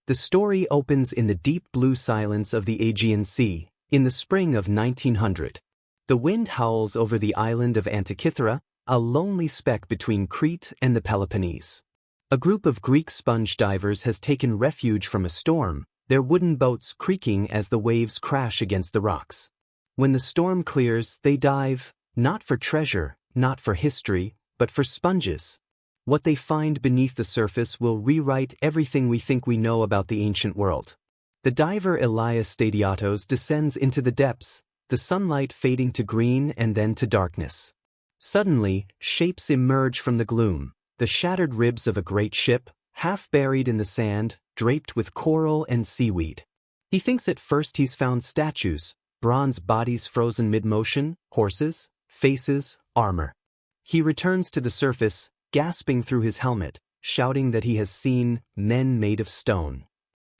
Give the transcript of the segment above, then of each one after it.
The story opens in the deep blue silence of the Aegean Sea, in the spring of 1900. The wind howls over the island of Antikythera, a lonely speck between Crete and the Peloponnese. A group of Greek sponge divers has taken refuge from a storm, their wooden boats creaking as the waves crash against the rocks. When the storm clears, they dive, not for treasure, not for history, but for sponges. What they find beneath the surface will rewrite everything we think we know about the ancient world. The diver Elias Stadiatos descends into the depths, the sunlight fading to green and then to darkness. Suddenly, shapes emerge from the gloom, the shattered ribs of a great ship, half buried in the sand, draped with coral and seaweed. He thinks at first he's found statues, bronze bodies frozen mid-motion, horses, faces, armor. He returns to the surface, gasping through his helmet, shouting that he has seen men made of stone.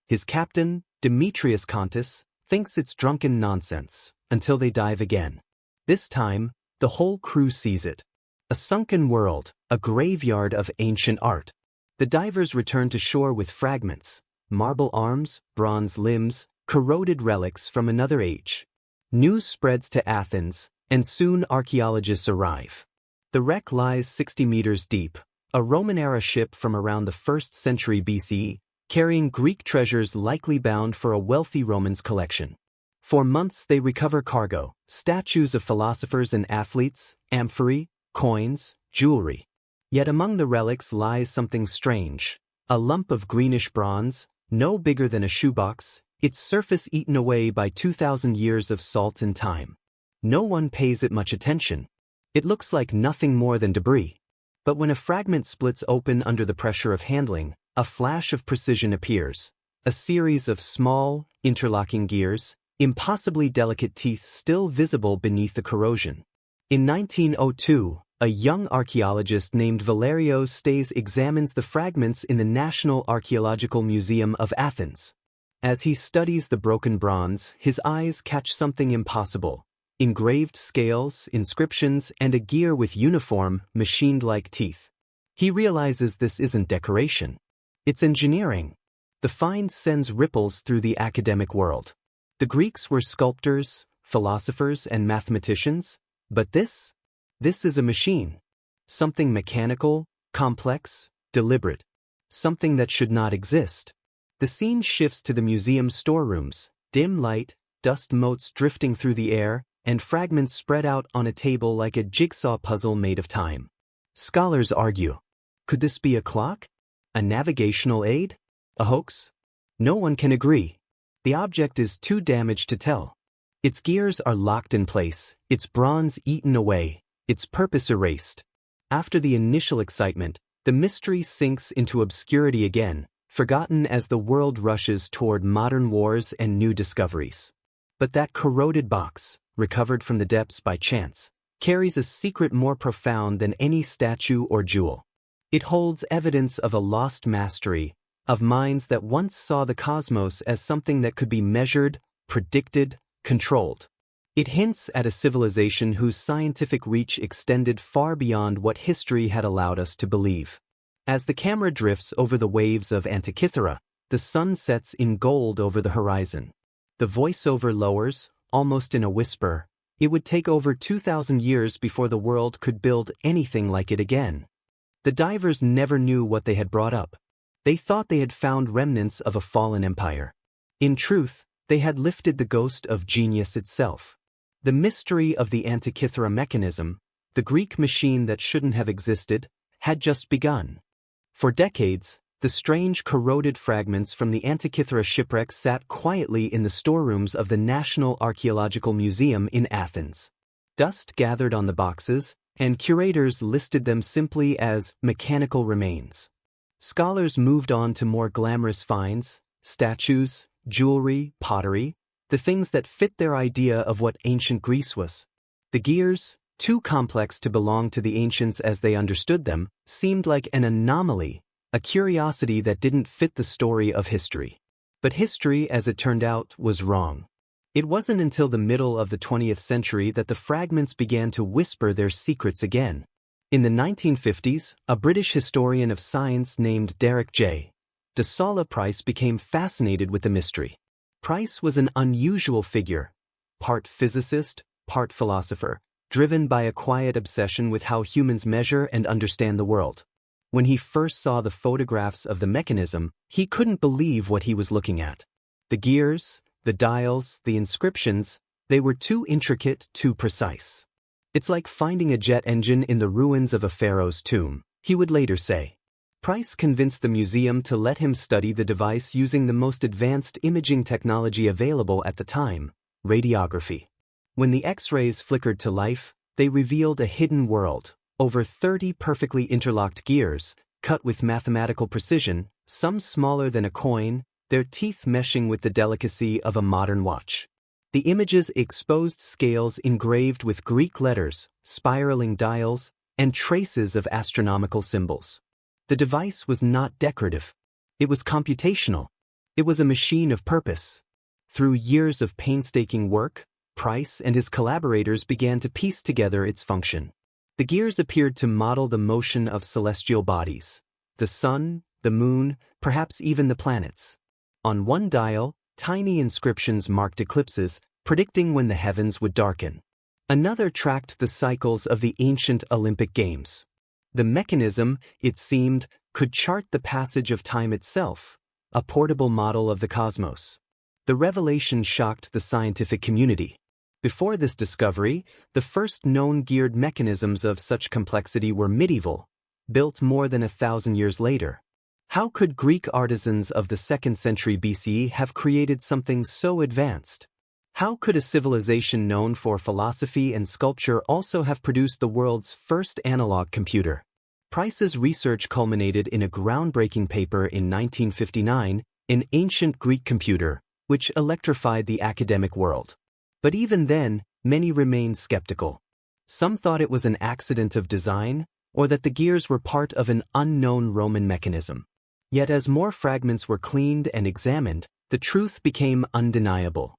His captain, Demetrius Contis, thinks it's drunken nonsense, until they dive again. This time, the whole crew sees it. A sunken world, a graveyard of ancient art. The divers return to shore with fragments, marble arms, bronze limbs, corroded relics from another age. News spreads to Athens, and soon archaeologists arrive. The wreck lies 60 meters deep, a Roman-era ship from around the 1st century BCE, carrying Greek treasures likely bound for a wealthy Roman's collection. For months they recover cargo, statues of philosophers and athletes, amphorae, coins, jewelry. Yet among the relics lies something strange, a lump of greenish bronze, no bigger than a shoebox, its surface eaten away by 2,000 years of salt and time. No one pays it much attention. It looks like nothing more than debris. But when a fragment splits open under the pressure of handling, a flash of precision appears. A series of small, interlocking gears, impossibly delicate teeth still visible beneath the corrosion. In 1902, a young archaeologist named Valerios Stais examines the fragments in the National Archaeological Museum of Athens. As he studies the broken bronze, his eyes catch something impossible. Engraved scales, inscriptions, and a gear with uniform, machined-like teeth. He realizes this isn't decoration. It's engineering. The find sends ripples through the academic world. The Greeks were sculptors, philosophers, and mathematicians, but this is a machine. Something mechanical, complex, deliberate. Something that should not exist. The scene shifts to the museum's storerooms, dim light, dust motes drifting through the air, and fragments spread out on a table like a jigsaw puzzle made of time. Scholars argue. Could this be a clock? A navigational aid? A hoax? No one can agree. The object is too damaged to tell. Its gears are locked in place, its bronze eaten away, its purpose erased. After the initial excitement, the mystery sinks into obscurity again, forgotten as the world rushes toward modern wars and new discoveries. But that corroded box, recovered from the depths by chance, carries a secret more profound than any statue or jewel. It holds evidence of a lost mastery, of minds that once saw the cosmos as something that could be measured, predicted, controlled. It hints at a civilization whose scientific reach extended far beyond what history had allowed us to believe. As the camera drifts over the waves of Antikythera, the sun sets in gold over the horizon. The voiceover lowers, almost in a whisper. It would take over 2,000 years before the world could build anything like it again. The divers never knew what they had brought up. They thought they had found remnants of a fallen empire. In truth, they had lifted the ghost of genius itself. The mystery of the Antikythera mechanism, the Greek machine that shouldn't have existed, had just begun. For decades, the strange corroded fragments from the Antikythera shipwreck sat quietly in the storerooms of the National Archaeological Museum in Athens. Dust gathered on the boxes, and curators listed them simply as mechanical remains. Scholars moved on to more glamorous finds, statues, jewelry, pottery, the things that fit their idea of what ancient Greece was. The gears, too complex to belong to the ancients as they understood them, seemed like an anomaly, a curiosity that didn't fit the story of history. But history, as it turned out, was wrong. It wasn't until the middle of the 20th century that the fragments began to whisper their secrets again. In the 1950s, a British historian of science named Derek J. de Sola Price became fascinated with the mystery. Price was an unusual figure, part physicist, part philosopher, driven by a quiet obsession with how humans measure and understand the world. When he first saw the photographs of the mechanism, he couldn't believe what he was looking at. The gears, the dials, the inscriptions, they were too intricate, too precise. "It's like finding a jet engine in the ruins of a pharaoh's tomb," he would later say. Price convinced the museum to let him study the device using the most advanced imaging technology available at the time, radiography. When the X-rays flickered to life, they revealed a hidden world. Over 30 perfectly interlocked gears, cut with mathematical precision, some smaller than a coin, their teeth meshing with the delicacy of a modern watch. The images exposed scales engraved with Greek letters, spiraling dials, and traces of astronomical symbols. The device was not decorative. It was computational. It was a machine of purpose. Through years of painstaking work, Price and his collaborators began to piece together its function. The gears appeared to model the motion of celestial bodies, the sun, the moon, perhaps even the planets. On one dial, tiny inscriptions marked eclipses, predicting when the heavens would darken. Another tracked the cycles of the ancient Olympic Games. The mechanism, it seemed, could chart the passage of time itself, a portable model of the cosmos. The revelation shocked the scientific community. Before this discovery, the first known geared mechanisms of such complexity were medieval, built more than 1,000 years later. How could Greek artisans of the 2nd century BCE have created something so advanced? How could a civilization known for philosophy and sculpture also have produced the world's first analog computer? Price's research culminated in a groundbreaking paper in 1959, An Ancient Greek Computer, which electrified the academic world. But even then, many remained skeptical. Some thought it was an accident of design, or that the gears were part of an unknown Roman mechanism. Yet as more fragments were cleaned and examined, the truth became undeniable.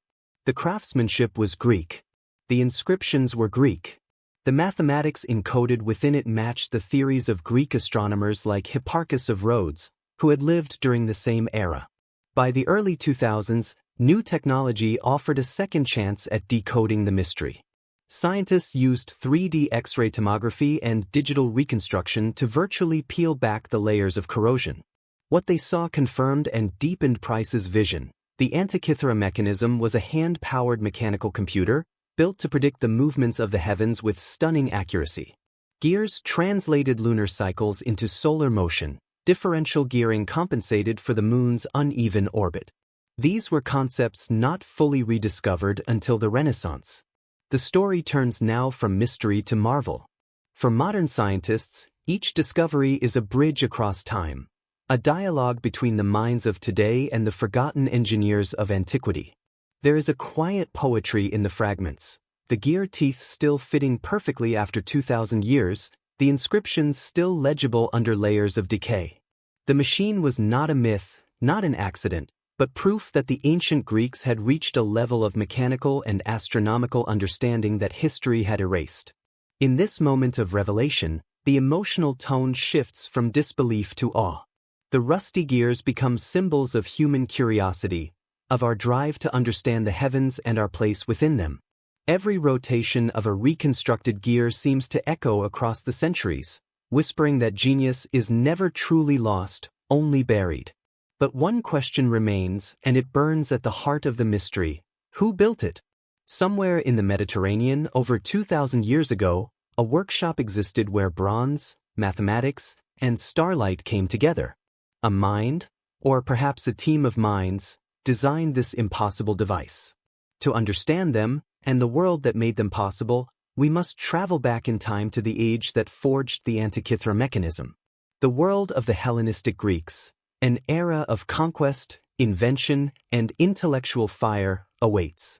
The craftsmanship was Greek. The inscriptions were Greek. The mathematics encoded within it matched the theories of Greek astronomers like Hipparchus of Rhodes, who had lived during the same era. By the early 2000s, new technology offered a second chance at decoding the mystery. Scientists used 3D X-ray tomography and digital reconstruction to virtually peel back the layers of corrosion. What they saw confirmed and deepened Price's vision. The Antikythera mechanism was a hand-powered mechanical computer, built to predict the movements of the heavens with stunning accuracy. Gears translated lunar cycles into solar motion. Differential gearing compensated for the moon's uneven orbit. These were concepts not fully rediscovered until the Renaissance. The story turns now from mystery to marvel. For modern scientists, each discovery is a bridge across time, a dialogue between the minds of today and the forgotten engineers of antiquity. There is a quiet poetry in the fragments, the gear teeth still fitting perfectly after 2,000 years, the inscriptions still legible under layers of decay. The machine was not a myth, not an accident, but proof that the ancient Greeks had reached a level of mechanical and astronomical understanding that history had erased. In this moment of revelation, the emotional tone shifts from disbelief to awe. The rusty gears become symbols of human curiosity, of our drive to understand the heavens and our place within them. Every rotation of a reconstructed gear seems to echo across the centuries, whispering that genius is never truly lost, only buried. But one question remains, and it burns at the heart of the mystery. Who built it? Somewhere in the Mediterranean, over 2,000 years ago, a workshop existed where bronze, mathematics, and starlight came together. A mind, or perhaps a team of minds, designed this impossible device. To understand them, and the world that made them possible, we must travel back in time to the age that forged the Antikythera mechanism. The world of the Hellenistic Greeks, an era of conquest, invention, and intellectual fire, awaits.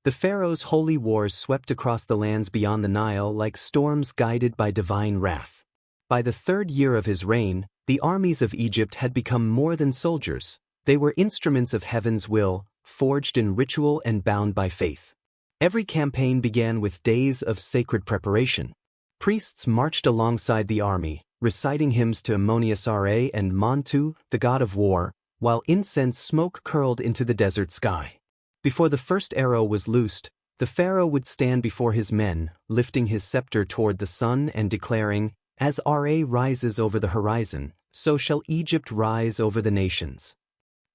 The pharaoh's holy wars swept across the lands beyond the Nile like storms guided by divine wrath. By the 3rd year of his reign, the armies of Egypt had become more than soldiers. They were instruments of heaven's will, forged in ritual and bound by faith. Every campaign began with days of sacred preparation. Priests marched alongside the army, reciting hymns to Ammonius Ra and Montu, the god of war, while incense smoke curled into the desert sky. Before the first arrow was loosed, the pharaoh would stand before his men, lifting his scepter toward the sun and declaring, "As Ra rises over the horizon, so shall Egypt rise over the nations."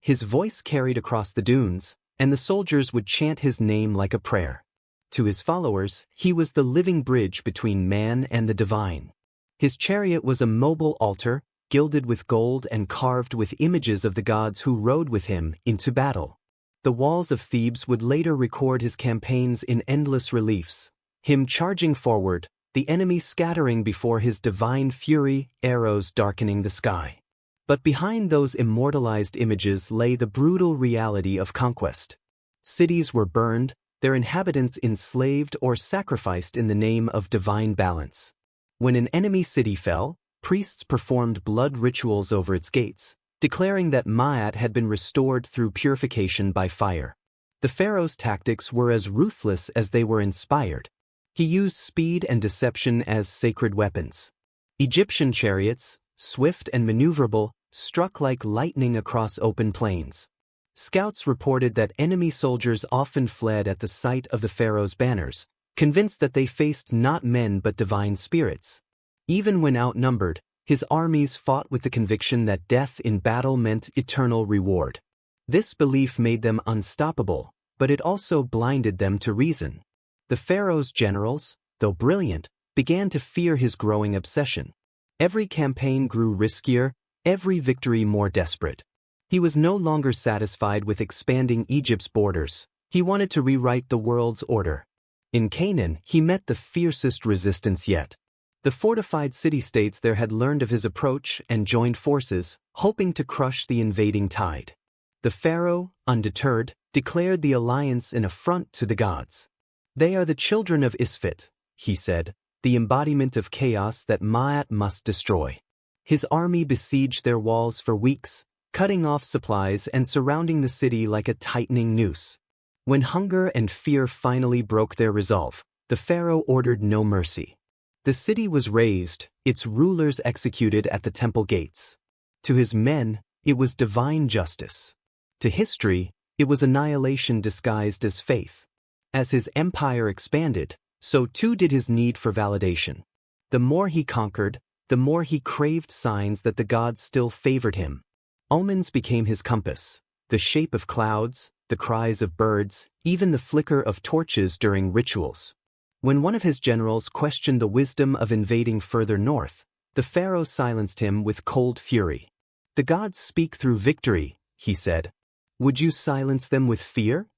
His voice carried across the dunes, and the soldiers would chant his name like a prayer. To his followers, he was the living bridge between man and the divine. His chariot was a mobile altar, gilded with gold and carved with images of the gods who rode with him into battle. The walls of Thebes would later record his campaigns in endless reliefs, him charging forward, the enemy scattering before his divine fury, arrows darkening the sky. But behind those immortalized images lay the brutal reality of conquest. Cities were burned, their inhabitants enslaved or sacrificed in the name of divine balance. When an enemy city fell, priests performed blood rituals over its gates, declaring that Ma'at had been restored through purification by fire. The pharaoh's tactics were as ruthless as they were inspired. He used speed and deception as sacred weapons. Egyptian chariots, swift and maneuverable, struck like lightning across open plains. Scouts reported that enemy soldiers often fled at the sight of the pharaoh's banners, convinced that they faced not men but divine spirits. Even when outnumbered, his armies fought with the conviction that death in battle meant eternal reward. This belief made them unstoppable, but it also blinded them to reason. The pharaoh's generals, though brilliant, began to fear his growing obsession. Every campaign grew riskier, every victory more desperate. He was no longer satisfied with expanding Egypt's borders. He wanted to rewrite the world's order. In Canaan, he met the fiercest resistance yet. The fortified city-states there had learned of his approach and joined forces, hoping to crush the invading tide. The pharaoh, undeterred, declared the alliance an affront to the gods. "They are the children of Isfit," he said, "the embodiment of chaos that Ma'at must destroy." His army besieged their walls for weeks, cutting off supplies and surrounding the city like a tightening noose. When hunger and fear finally broke their resolve, the pharaoh ordered no mercy. The city was razed, its rulers executed at the temple gates. To his men, it was divine justice. To history, it was annihilation disguised as faith. As his empire expanded, so too did his need for validation. The more he conquered, the more he craved signs that the gods still favored him. Omens became his compass, the shape of clouds, the cries of birds, even the flicker of torches during rituals. When one of his generals questioned the wisdom of invading further north, the pharaoh silenced him with cold fury. "The gods speak through victory," he said. "Would you silence them with fear?"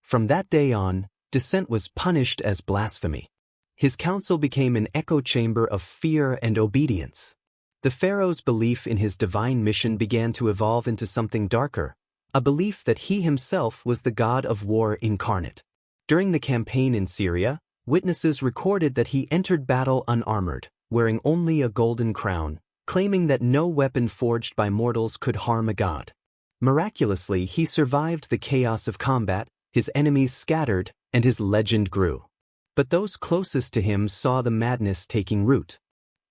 From that day on, dissent was punished as blasphemy. His council became an echo chamber of fear and obedience. The pharaoh's belief in his divine mission began to evolve into something darker, a belief that he himself was the god of war incarnate. During the campaign in Syria, witnesses recorded that he entered battle unarmored, wearing only a golden crown, claiming that no weapon forged by mortals could harm a god. Miraculously, he survived the chaos of combat, his enemies scattered, and his legend grew. But those closest to him saw the madness taking root.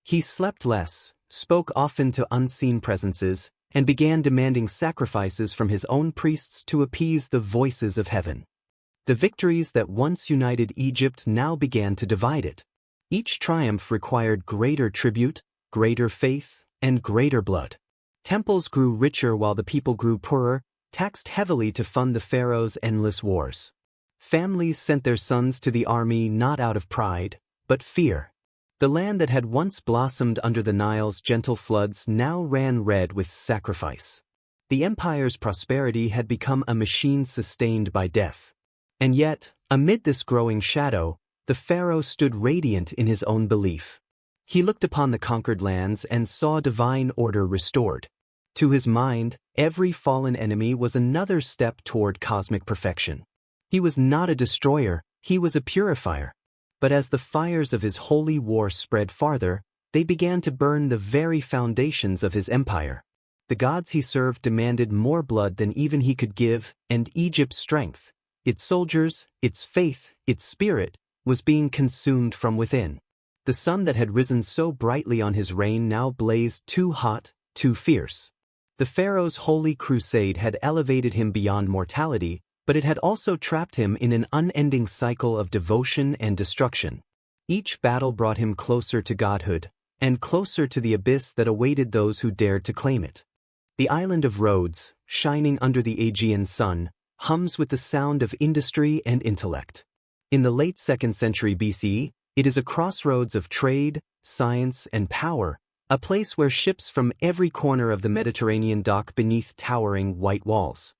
He slept less, spoke often to unseen presences, and began demanding sacrifices from his own priests to appease the voices of heaven. The victories that once united Egypt now began to divide it. Each triumph required greater tribute, greater faith, and greater blood. Temples grew richer while the people grew poorer, taxed heavily to fund the pharaoh's endless wars. Families sent their sons to the army not out of pride, but fear. The land that had once blossomed under the Nile's gentle floods now ran red with sacrifice. The empire's prosperity had become a machine sustained by death. And yet, amid this growing shadow, the pharaoh stood radiant in his own belief. He looked upon the conquered lands and saw divine order restored. To his mind, every fallen enemy was another step toward cosmic perfection. He was not a destroyer, he was a purifier. But as the fires of his holy war spread farther, they began to burn the very foundations of his empire. The gods he served demanded more blood than even he could give, and Egypt's strength, its soldiers, its faith, its spirit, was being consumed from within. The sun that had risen so brightly on his reign now blazed too hot, too fierce. The pharaoh's holy crusade had elevated him beyond mortality, but it had also trapped him in an unending cycle of devotion and destruction. Each battle brought him closer to godhood, and closer to the abyss that awaited those who dared to claim it. The island of Rhodes, shining under the Aegean sun, hums with the sound of industry and intellect. In the late 2nd century BCE, it is a crossroads of trade, science, and power, a place where ships from every corner of the Mediterranean dock beneath towering white walls.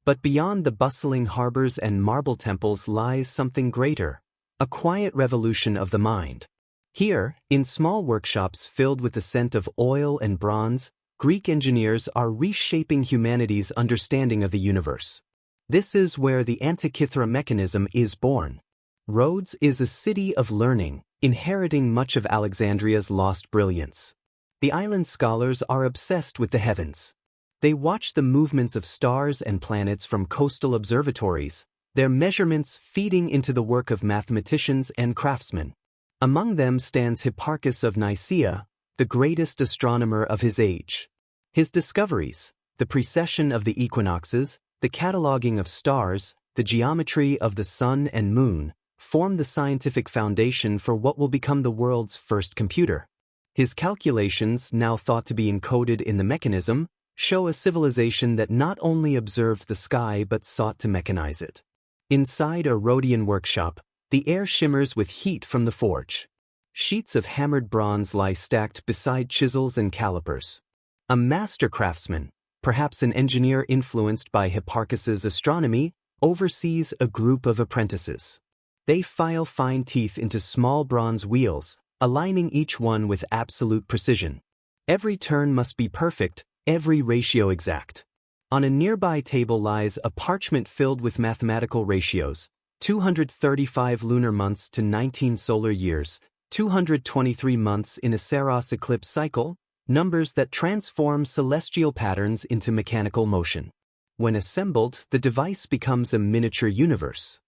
But beyond the bustling harbors and marble temples lies something greater, a quiet revolution of the mind. Here, in small workshops filled with the scent of oil and bronze, Greek engineers are reshaping humanity's understanding of the universe. This is where the Antikythera mechanism is born. Rhodes is a city of learning, inheriting much of Alexandria's lost brilliance. The island's scholars are obsessed with the heavens. They watch the movements of stars and planets from coastal observatories, their measurements feeding into the work of mathematicians and craftsmen. Among them stands Hipparchus of Nicaea, the greatest astronomer of his age. His discoveries, the precession of the equinoxes, the cataloging of stars, the geometry of the sun and moon, form the scientific foundation for what will become the world's first computer. His calculations, now thought to be encoded in the mechanism, show a civilization that not only observed the sky but sought to mechanize it. Inside a Rhodian workshop, the air shimmers with heat from the forge. Sheets of hammered bronze lie stacked beside chisels and calipers. A master craftsman, perhaps an engineer influenced by Hipparchus's astronomy, oversees a group of apprentices. They file fine teeth into small bronze wheels, aligning each one with absolute precision. Every turn must be perfect, every ratio exact. On a nearby table lies a parchment filled with mathematical ratios: 235 lunar months to 19 solar years, 223 months in a Saros eclipse cycle, numbers that transform celestial patterns into mechanical motion. When assembled, the device becomes a miniature universe.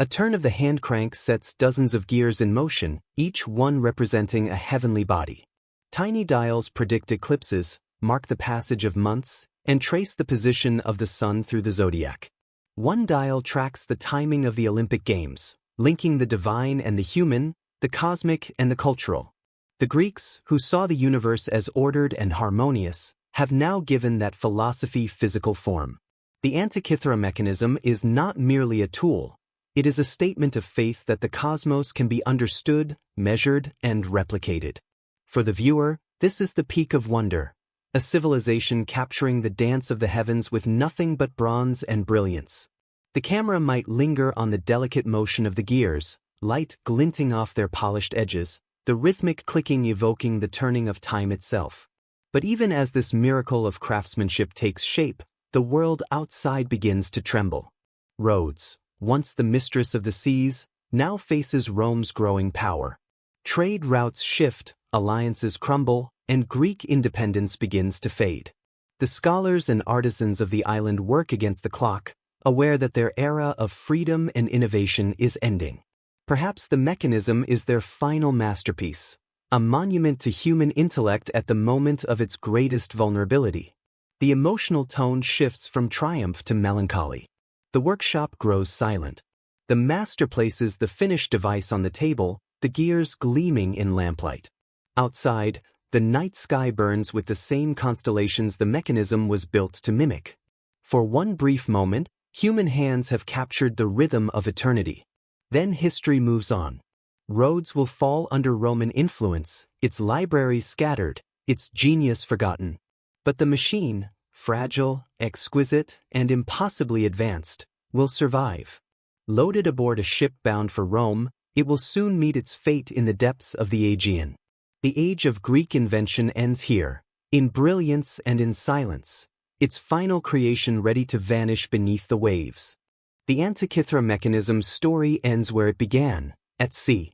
A turn of the hand crank sets dozens of gears in motion, each one representing a heavenly body. Tiny dials predict eclipses, mark the passage of months, and trace the position of the sun through the zodiac. One dial tracks the timing of the Olympic Games, linking the divine and the human, the cosmic and the cultural. The Greeks, who saw the universe as ordered and harmonious, have now given that philosophy physical form. The Antikythera mechanism is not merely a tool. It is a statement of faith that the cosmos can be understood, measured, and replicated. For the viewer, this is the peak of wonder, a civilization capturing the dance of the heavens with nothing but bronze and brilliance. The camera might linger on the delicate motion of the gears, light glinting off their polished edges, the rhythmic clicking evoking the turning of time itself. But even as this miracle of craftsmanship takes shape, the world outside begins to tremble. Rhodes, once the mistress of the seas, now faces Rome's growing power. Trade routes shift, alliances crumble, and Greek independence begins to fade. The scholars and artisans of the island work against the clock, aware that their era of freedom and innovation is ending. Perhaps the mechanism is their final masterpiece, a monument to human intellect at the moment of its greatest vulnerability. The emotional tone shifts from triumph to melancholy. The workshop grows silent. The master places the finished device on the table, the gears gleaming in lamplight. Outside, the night sky burns with the same constellations the mechanism was built to mimic. For one brief moment, human hands have captured the rhythm of eternity. Then history moves on. Rhodes will fall under Roman influence, its libraries scattered, its genius forgotten. But the machine, fragile, exquisite, and impossibly advanced, will survive. Loaded aboard a ship bound for Rome, it will soon meet its fate in the depths of the Aegean. The age of Greek invention ends here, in brilliance and in silence, its final creation ready to vanish beneath the waves. The Antikythera mechanism's story ends where it began, at sea.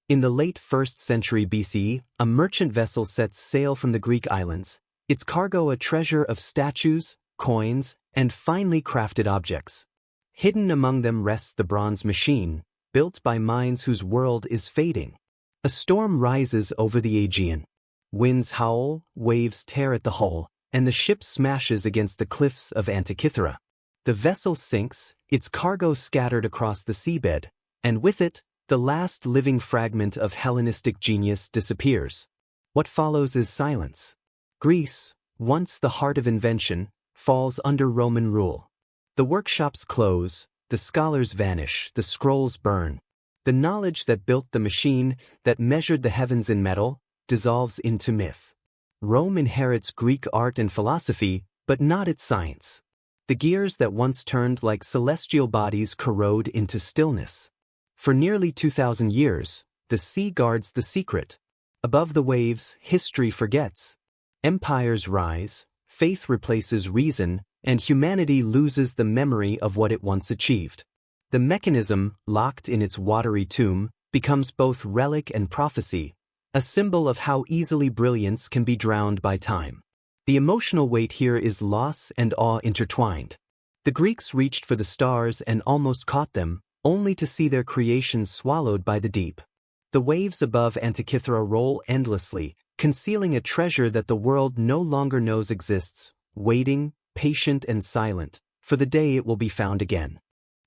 In the late 1st century BCE, a merchant vessel sets sail from the Greek islands, its cargo a treasure of statues, coins, and finely crafted objects. Hidden among them rests the bronze machine, built by minds whose world is fading. A storm rises over the Aegean. Winds howl, waves tear at the hull, and the ship smashes against the cliffs of Antikythera. The vessel sinks, its cargo scattered across the seabed, and with it, the last living fragment of Hellenistic genius disappears. What follows is silence. Greece, once the heart of invention, falls under Roman rule. The workshops close, the scholars vanish, the scrolls burn. The knowledge that built the machine, that measured the heavens in metal, dissolves into myth. Rome inherits Greek art and philosophy, but not its science. The gears that once turned like celestial bodies corrode into stillness. For nearly 2,000 years, the sea guards the secret. Above the waves, history forgets. Empires rise, faith replaces reason, and humanity loses the memory of what it once achieved. The mechanism, locked in its watery tomb, becomes both relic and prophecy, a symbol of how easily brilliance can be drowned by time. The emotional weight here is loss and awe intertwined. The Greeks reached for the stars and almost caught them, only to see their creation swallowed by the deep. The waves above Antikythera roll endlessly, concealing a treasure that the world no longer knows exists, waiting, patient and silent, for the day it will be found again.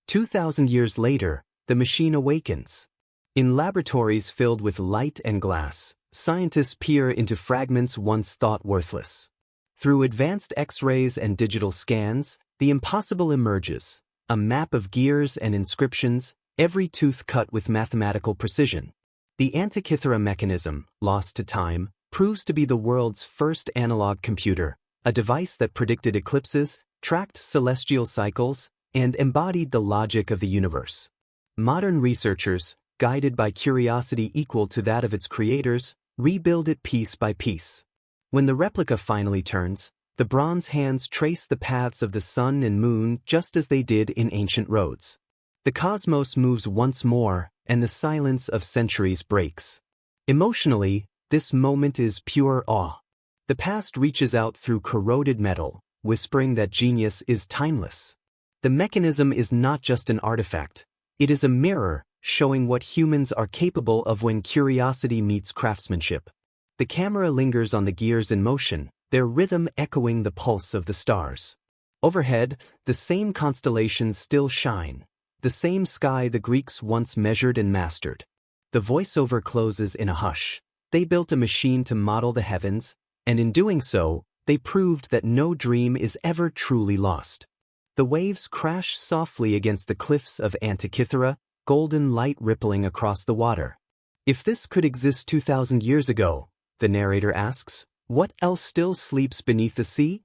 2,000 years later, the machine awakens. In laboratories filled with light and glass, scientists peer into fragments once thought worthless. Through advanced X-rays and digital scans, the impossible emerges, a map of gears and inscriptions, every tooth cut with mathematical precision. The Antikythera mechanism, lost to time, proves to be the world's first analog computer, a device that predicted eclipses, tracked celestial cycles, and embodied the logic of the universe. Modern researchers, guided by curiosity equal to that of its creators, rebuild it piece by piece. When the replica finally turns, the bronze hands trace the paths of the sun and moon just as they did in ancient roads. The cosmos moves once more, and the silence of centuries breaks. Emotionally, this moment is pure awe. The past reaches out through corroded metal, whispering that genius is timeless. The mechanism is not just an artifact, it is a mirror, showing what humans are capable of when curiosity meets craftsmanship. The camera lingers on the gears in motion, their rhythm echoing the pulse of the stars. Overhead, the same constellations still shine, the same sky the Greeks once measured and mastered. The voiceover closes in a hush. They built a machine to model the heavens, and in doing so, they proved that no dream is ever truly lost. The waves crash softly against the cliffs of Antikythera, golden light rippling across the water. If this could exist 2,000 years ago, the narrator asks, what else still sleeps beneath the sea?